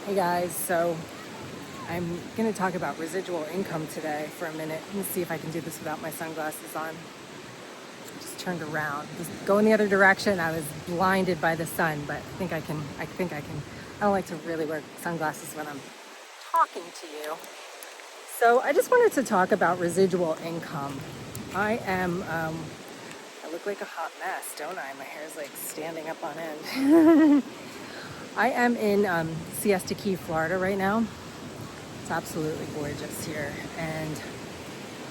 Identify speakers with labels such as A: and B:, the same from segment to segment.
A: Hey guys, so I'm going to talk about residual income today for a minute. Let me see if I can do this without my sunglasses on. Just turned around. Just going the other direction. I was blinded by the sun, but I think I can. I don't like to really wear sunglasses when I'm talking to you. So I just wanted to talk about residual income. I look like a hot mess, don't I? My hair's like standing up on end. I am in Siesta Key, Florida right now. It's absolutely gorgeous here. And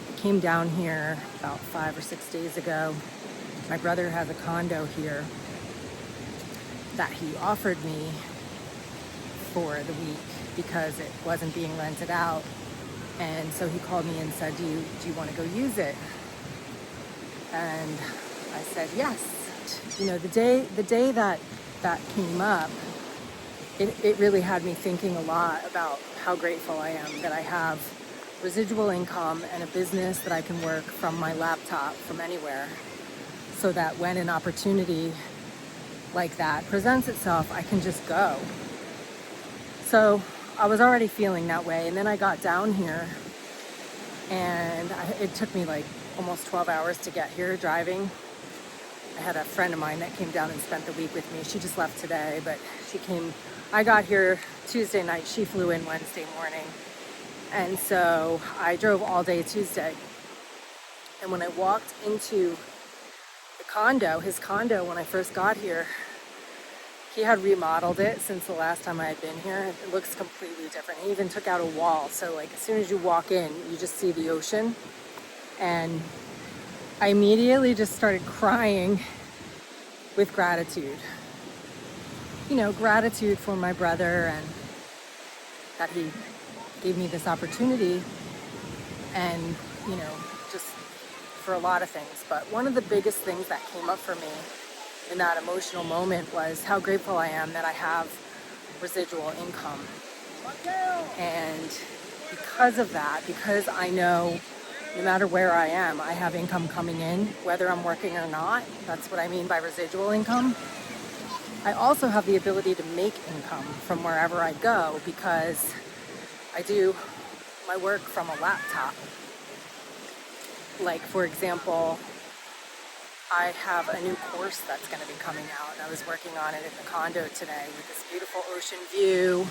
A: I came down here about 5 or 6 days ago. My brother has a condo here that he offered me for the week because it wasn't being rented out. And so he called me and said, do you want to go use it? And I said, yes. You know, the day that came up, it really had me thinking a lot about how grateful I am that I have residual income and a business that I can work from my laptop from anywhere, so that when an opportunity like that presents itself, I can just go. So I was already feeling that way, and then I got down here, and it took me like almost 12 hours to get here driving. I had a friend of mine that came down and spent the week with me. She just left today, but I got here Tuesday night. She flew in Wednesday morning. And so I drove all day Tuesday. And when I walked into his condo, when I first got here, he had remodeled it since the last time I had been here. It looks completely different. He even took out a wall. So like as soon as you walk in, you just see the ocean. And I immediately just started crying with gratitude. You know, gratitude for my brother and that he gave me this opportunity, and, you know, just for a lot of things. But one of the biggest things that came up for me in that emotional moment was how grateful I am that I have residual income. And because of that, because I know no matter where I am, I have income coming in, whether I'm working or not. That's what I mean by residual income. I also have the ability to make income from wherever I go because I do my work from a laptop. Like, for example, I have a new course that's going to be coming out, and I was working on it in the condo today with this beautiful ocean view.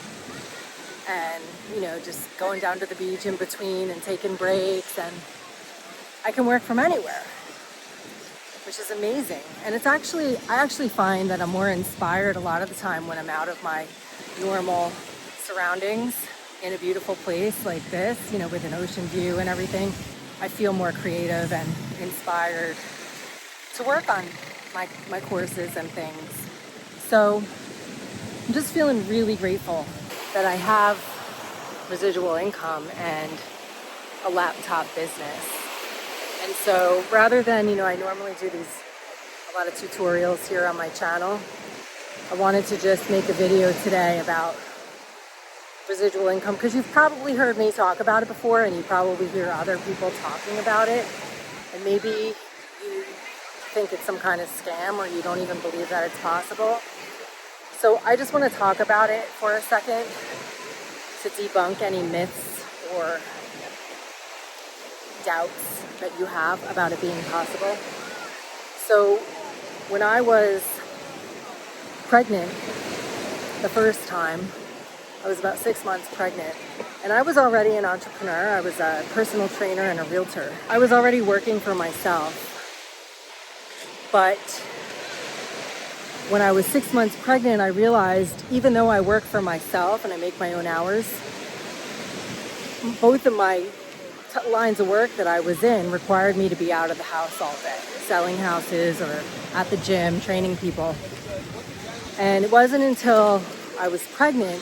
A: And, you know, just going down to the beach in between and taking breaks, and I can work from anywhere, which is amazing. And I actually find that I'm more inspired a lot of the time when I'm out of my normal surroundings in a beautiful place like this, you know, with an ocean view and everything. I feel more creative and inspired to work on my courses and things. So I'm just feeling really grateful that I have residual income and a laptop business. And so rather than, you know, I normally do a lot of tutorials here on my channel, I wanted to just make a video today about residual income because you've probably heard me talk about it before, and you probably hear other people talking about it. And maybe you think it's some kind of scam, or you don't even believe that it's possible. So I just want to talk about it for a second to debunk any myths or doubts that you have about it being possible. So when I was pregnant the first time, I was about 6 months pregnant, and I was already an entrepreneur. I was a personal trainer and a realtor. I was already working for myself. But when I was 6 months pregnant, I realized even though I work for myself and I make my own hours, both of my lines of work that I was in required me to be out of the house all day, selling houses or at the gym, training people. And it wasn't until I was pregnant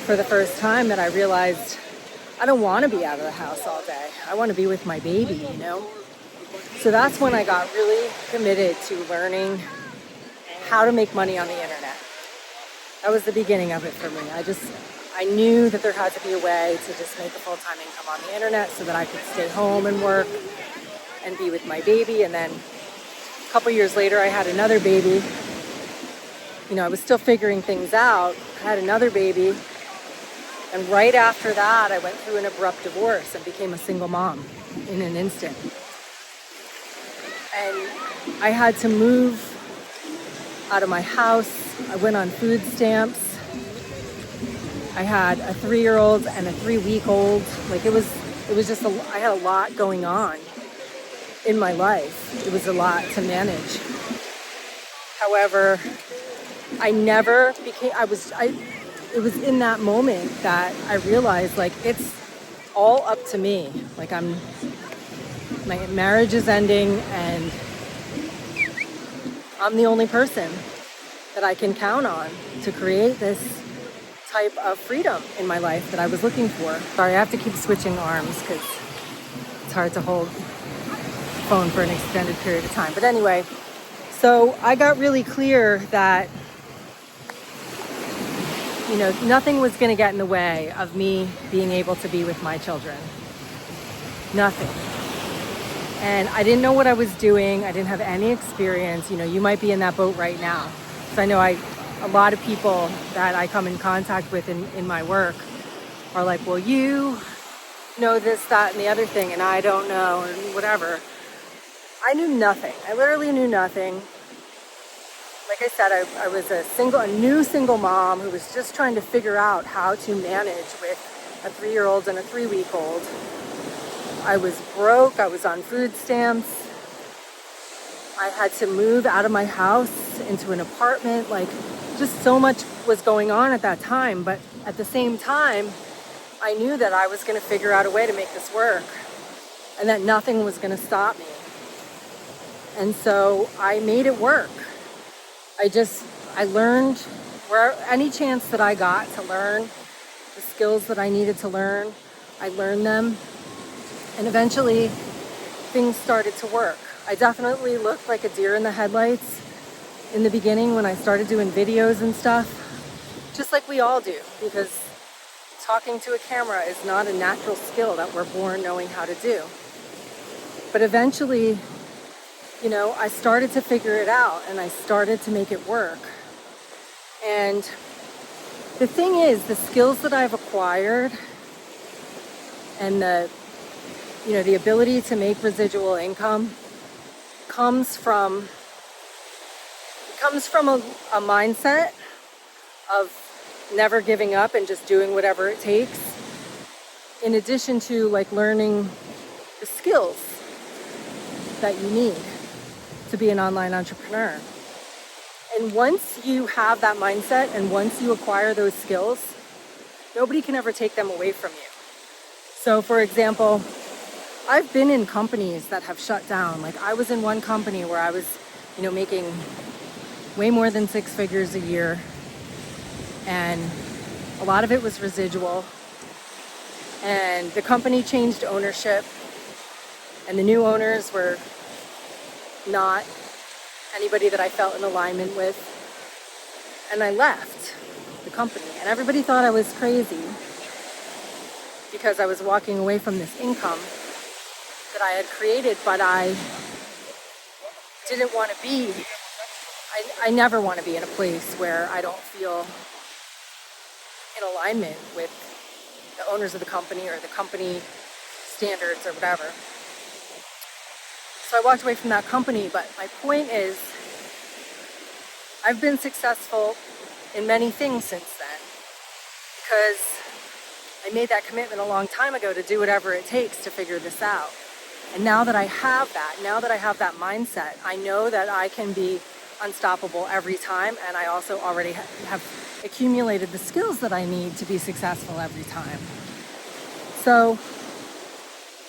A: for the first time that I realized I don't want to be out of the house all day. I want to be with my baby, you know? So that's when I got really committed to learning how to make money on the internet. That was the beginning of it for me. I knew that there had to be a way to just make a full-time income on the internet so that I could stay home and work and be with my baby. And then a couple years later, I had another baby. You know, I was still figuring things out, I had another baby. And right after that, I went through an abrupt divorce and became a single mom in an instant. And I had to move out of my house. I went on food stamps. I had a 3-year-old and a 3-week-old. Like it was just, I had a lot going on in my life. It was a lot to manage. However, I never became, it was in that moment that I realized like it's all up to me. Like my marriage is ending and I'm the only person that I can count on to create this type of freedom in my life that I was looking for. Sorry, I have to keep switching arms because it's hard to hold the phone for an extended period of time. But anyway, so I got really clear that, you know, nothing was going to get in the way of me being able to be with my children. Nothing. And I didn't know what I was doing. I didn't have any experience. You know, you might be in that boat right now. So I know a lot of people that I come in contact with in my work are like, well, you know this, that, and the other thing, and I don't know, and whatever. I knew nothing. I literally knew nothing. Like I said, I was a new single mom who was just trying to figure out how to manage with a 3-year-old and a 3-week-old. I was broke. I was on food stamps. I had to move out of my house into an apartment. Like, just so much was going on at that time. But at the same time, I knew that I was going to figure out a way to make this work and that nothing was going to stop me. And so I made it work. I learned where any chance that I got to learn the skills that I needed to learn, I learned them. And eventually things started to work. I definitely looked like a deer in the headlights in the beginning when I started doing videos and stuff, just like we all do, because talking to a camera is not a natural skill that we're born knowing how to do. But eventually, you know, I started to figure it out and I started to make it work. And the thing is, the skills that I've acquired and the ability to make residual income comes from a mindset of never giving up and just doing whatever it takes, in addition to like learning the skills that you need to be an online entrepreneur. And once you have that mindset and once you acquire those skills, nobody can ever take them away from you. So for example, I've been in companies that have shut down. Like I was in one company where I was, you know, making way more than 6 figures a year. And a lot of it was residual. And the company changed ownership. And the new owners were not anybody that I felt in alignment with. And I left the company. And everybody thought I was crazy because I was walking away from this income that I had created, but I didn't want to be, I never want to be in a place where I don't feel in alignment with the owners of the company or the company standards or whatever. So I walked away from that company, but my point is, I've been successful in many things since then because I made that commitment a long time ago to do whatever it takes to figure this out. And now that I have that mindset, I know that I can be unstoppable every time, and I also already have accumulated the skills that I need to be successful every time. So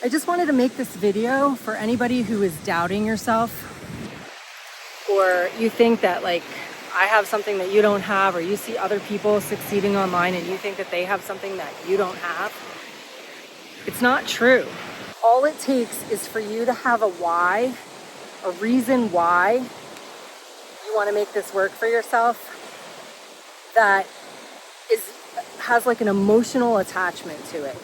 A: I just wanted to make this video for anybody who is doubting yourself, or you think that like I have something that you don't have, or you see other people succeeding online and you think that they have something that you don't have. It's not true. All it takes is for you to have a why, a reason why you want to make this work for yourself that has like an emotional attachment to it.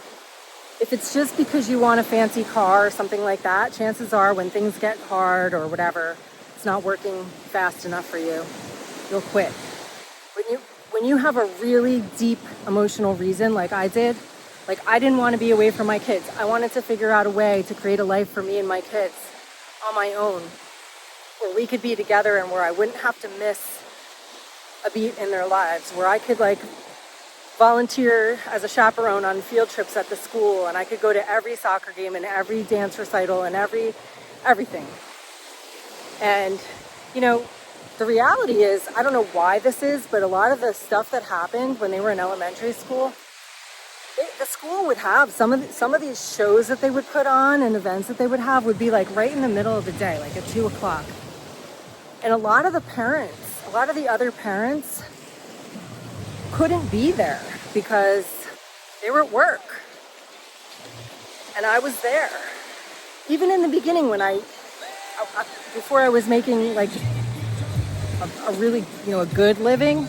A: If it's just because you want a fancy car or something like that, chances are when things get hard or whatever, it's not working fast enough for you, you'll quit. when you have a really deep emotional reason like I did, like I didn't want to be away from my kids. I wanted to figure out a way to create a life for me and my kids on my own, where we could be together and where I wouldn't have to miss a beat in their lives, where I could like volunteer as a chaperone on field trips at the school, and I could go to every soccer game and every dance recital and everything. And you know, the reality is, I don't know why this is, but a lot of the stuff that happened when they were in elementary school, the school would have some of these shows that they would put on and events that they would have would be like right in the middle of the day, like at 2 o'clock. And a lot of the other parents couldn't be there because they were at work. And I was there. Even in the beginning when before I was making like a really, a good living,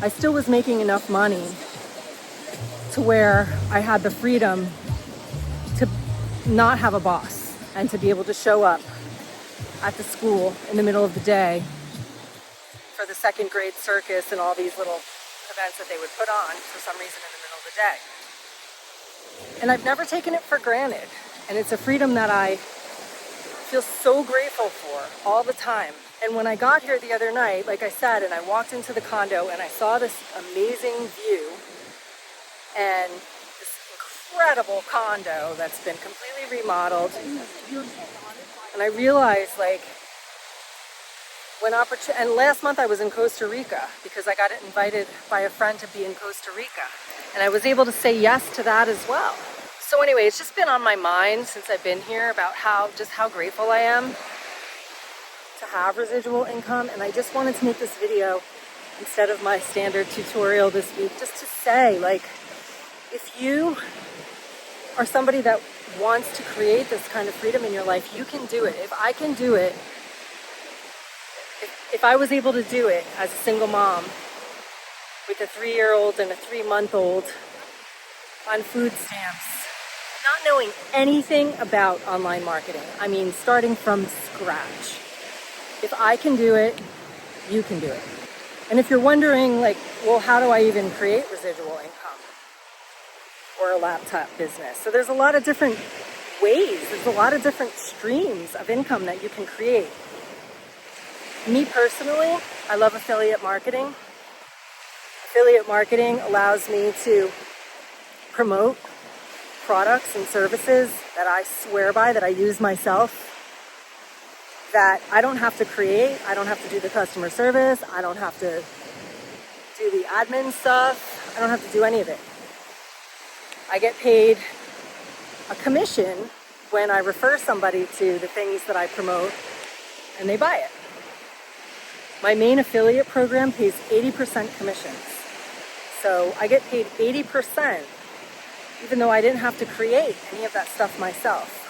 A: I still was making enough money to where I had the freedom to not have a boss and to be able to show up at the school in the middle of the day for the second grade circus and all these little events that they would put on for some reason in the middle of the day. And I've never taken it for granted. And it's a freedom that I feel so grateful for all the time. And when I got here the other night, like I said, and I walked into the condo and I saw this amazing view and this incredible condo that's been completely remodeled. And I realized like and last month I was in Costa Rica because I got invited by a friend to be in Costa Rica. And I was able to say yes to that as well. So anyway, it's just been on my mind since I've been here about how grateful I am to have residual income. And I just wanted to make this video instead of my standard tutorial this week, just to say, like, if you are somebody that wants to create this kind of freedom in your life, you can do it. If I can do it, if I was able to do it as a single mom with a 3-year-old and a 3-month-old on food stamps, not knowing anything about online marketing, I mean, starting from scratch. If I can do it, you can do it. And if you're wondering, like, well, how do I even create residual income or a laptop business? So there's a lot of different ways. There's a lot of different streams of income that you can create. Me personally, I love affiliate marketing. Affiliate marketing allows me to promote products and services that I swear by, that I use myself, that I don't have to create. I don't have to do the customer service. I don't have to do the admin stuff. I don't have to do any of it. I get paid a commission when I refer somebody to the things that I promote and they buy it. My main affiliate program pays 80% commissions. So I get paid 80%, even though I didn't have to create any of that stuff myself.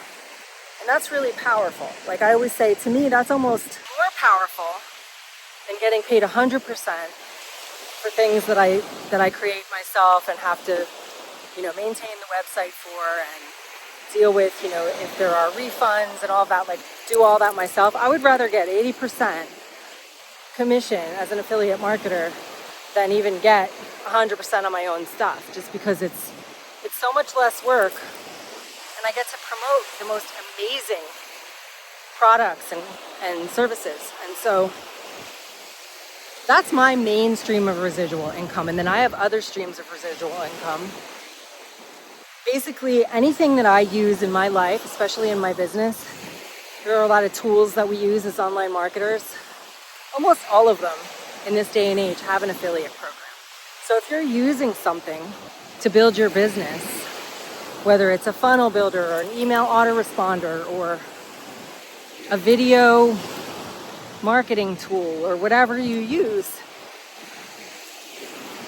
A: And that's really powerful. Like I always say, to me, that's almost more powerful than getting paid 100% for things that I create myself and have to, maintain the website for and deal with, if there are refunds and all that, like do all that myself. I would rather get 80% commission as an affiliate marketer than even get 100% on my own stuff, just because it's so much less work and I get to promote the most amazing products and services. And so that's my main stream of residual income. And then I have other streams of residual income. Basically anything that I use in my life, especially in my business, there are a lot of tools that we use as online marketers. Almost all of them in this day and age have an affiliate program. So if you're using something to build your business, whether it's a funnel builder or an email autoresponder or a video marketing tool or whatever you use,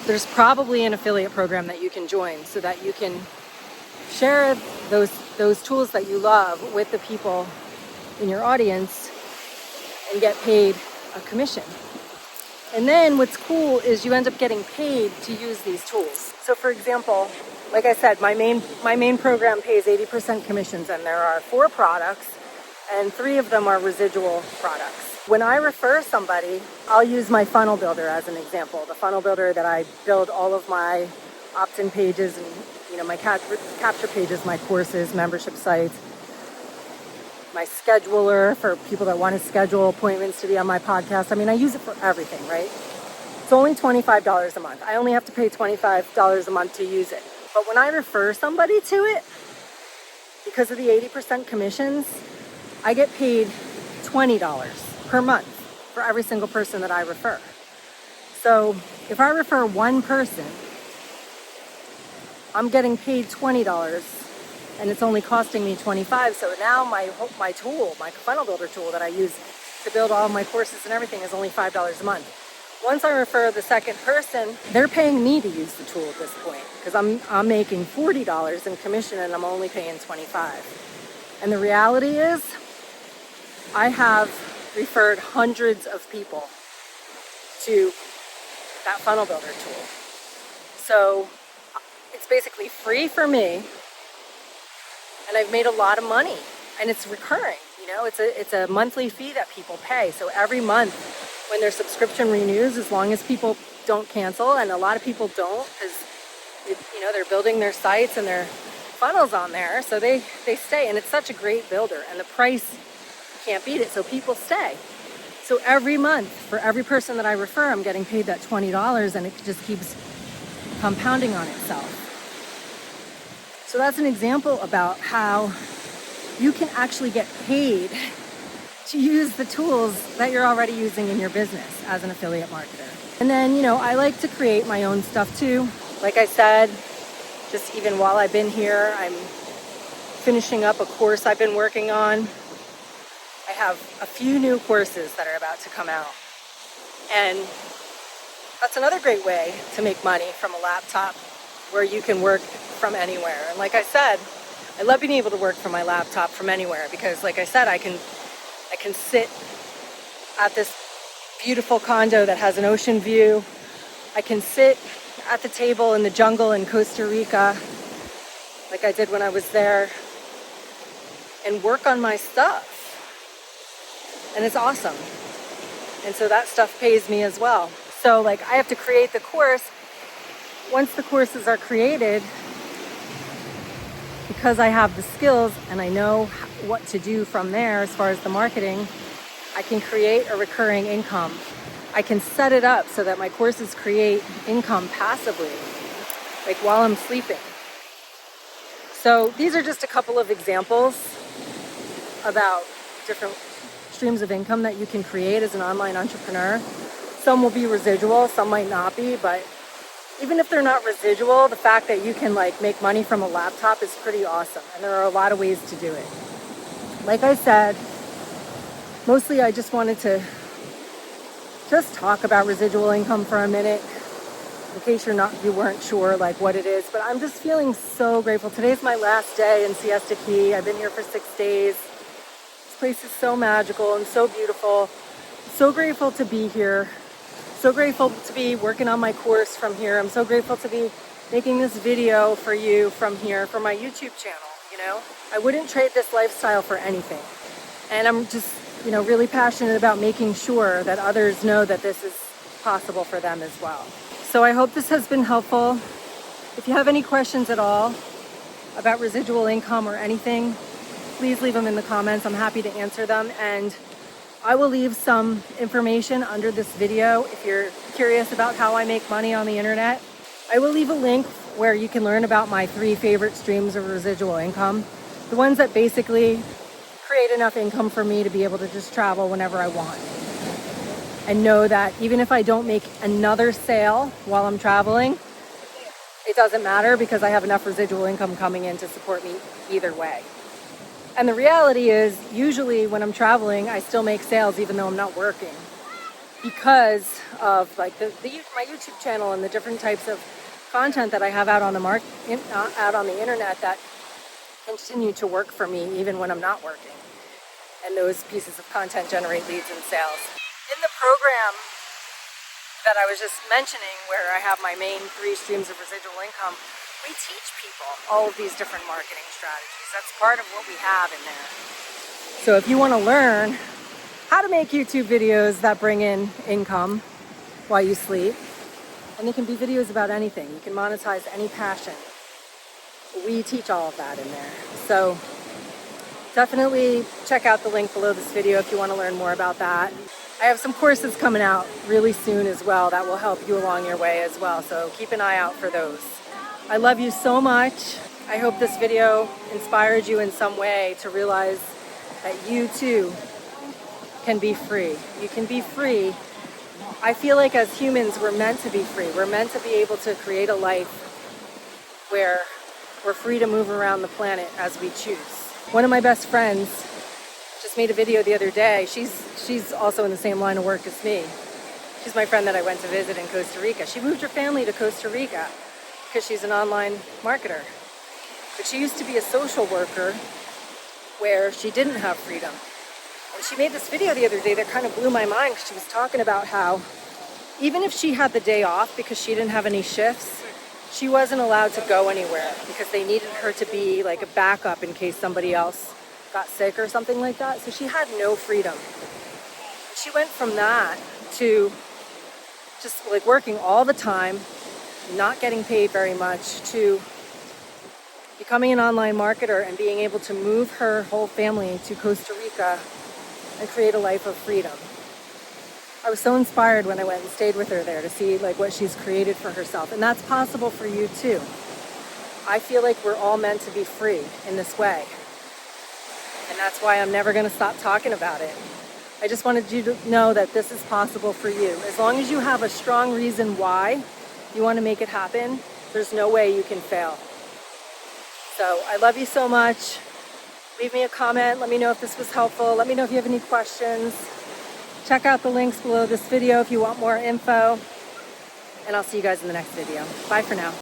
A: there's probably an affiliate program that you can join so that you can share those tools that you love with the people in your audience and get paid a commission. And then what's cool is you end up getting paid to use these tools. So for example, like I said, my main program pays 80% commissions, and there are 4 products and 3 of them are residual products. When I refer somebody, I'll use my funnel builder as an example. The funnel builder that I build all of my opt-in pages and my capture pages, my courses, membership sites, my scheduler for people that want to schedule appointments to be on my podcast. I mean, I use it for everything, right? It's only $25 a month. I only have to pay $25 a month to use it. But when I refer somebody to it, because of the 80% commissions, I get paid $20 per month for every single person that I refer. So if I refer one person, I'm getting paid $20 and it's only costing me $25. So now my tool, my funnel builder tool that I use to build all of my courses and everything is only $5 a month. Once I refer the second person, they're paying me to use the tool at this point because I'm making $40 in commission and I'm only paying $25. And the reality is I have referred hundreds of people to that funnel builder tool. So it's basically free for me and I've made a lot of money and it's recurring. It's a monthly fee that people pay. So every month when their subscription renews, as long as people don't cancel, and a lot of people don't because they're building their sites and their funnels on there, so they stay. And it's such a great builder and the price, you can't beat it, so people stay. So every month for every person that I refer, I'm getting paid that $20 and it just keeps compounding on itself. So that's an example about how you can actually get paid to use the tools that you're already using in your business as an affiliate marketer. And then, I like to create my own stuff too. Like I said, just even while I've been here, I'm finishing up a course I've been working on. I have a few new courses that are about to come out. And that's another great way to make money from a laptop where you can work from anywhere. And like I said, I love being able to work from my laptop from anywhere because like I said, I can sit at this beautiful condo that has an ocean view. I can sit at the table in the jungle in Costa Rica, like I did when I was there, and work on my stuff. And it's awesome. And so that stuff pays me as well. So I have to create the course. Once the courses are created, because I have the skills and I know what to do from there as far as the marketing, I can create a recurring income. I can set it up so that my courses create income passively, while I'm sleeping. So these are just a couple of examples about different streams of income that you can create as an online entrepreneur. Some will be residual, some might not be, but even if they're not residual, the fact that you can make money from a laptop is pretty awesome. And there are a lot of ways to do it. Like I said, mostly I just wanted to just talk about residual income for a minute in case you weren't sure what it is. But I'm just feeling so grateful. Today's my last day in Siesta Key. I've been here for 6 days. This place is so magical and so beautiful. So grateful to be here. So grateful to be working on my course from here. I'm so grateful to be making this video for you from here, for my YouTube channel, I wouldn't trade this lifestyle for anything. And I'm just, really passionate about making sure that others know that this is possible for them as well. So I hope this has been helpful. If you have any questions at all about residual income or anything, please leave them in the comments. I'm happy to answer them. And I will leave some information under this video if you're curious about how I make money on the internet. I will leave a link where you can learn about my 3 favorite streams of residual income. The ones that basically create enough income for me to be able to just travel whenever I want. And know that even if I don't make another sale while I'm traveling, it doesn't matter because I have enough residual income coming in to support me either way. And the reality is, usually when I'm traveling, I still make sales even though I'm not working because of my YouTube channel and the different types of content that I have out on the internet that continue to work for me even when I'm not working. And those pieces of content generate leads and sales. In the program that I was just mentioning, where I have my main 3 streams of residual income, we teach people all of these different marketing strategies. That's part of what we have in there. So if you want to learn how to make YouTube videos that bring in income while you sleep. And they can be videos about anything. You can monetize any passion. We teach all of that in there. So definitely check out the link below this video if you want to learn more about that. I have some courses coming out really soon as well that will help you along your way as well. So keep an eye out for those. I love you so much. I hope this video inspired you in some way to realize that you too can be free. You can be free. I feel like as humans, we're meant to be free. We're meant to be able to create a life where we're free to move around the planet as we choose. One of my best friends just made a video the other day. She's also in the same line of work as me. She's my friend that I went to visit in Costa Rica. She moved her family to Costa Rica because she's an online marketer. But she used to be a social worker where she didn't have freedom. And she made this video the other day that kind of blew my mind because she was talking about how even if she had the day off because she didn't have any shifts, she wasn't allowed to go anywhere because they needed her to be like a backup in case somebody else got sick or something like that. So she had no freedom. She went from that to just like working all the time, not getting paid very much, to becoming an online marketer and being able to move her whole family to Costa Rica and create a life of freedom. I was so inspired when I went and stayed with her there to see like what she's created for herself. And that's possible for you too. I feel like we're all meant to be free in this way. And that's why I'm never going to stop talking about it. I just wanted you to know that this is possible for you. As long as you have a strong reason why you want to make it happen, there's no way you can fail. So I love you so much. Leave me a comment. Let me know if this was helpful. Let me know if you have any questions. Check out the links below this video if you want more info. And I'll see you guys in the next video. Bye for now.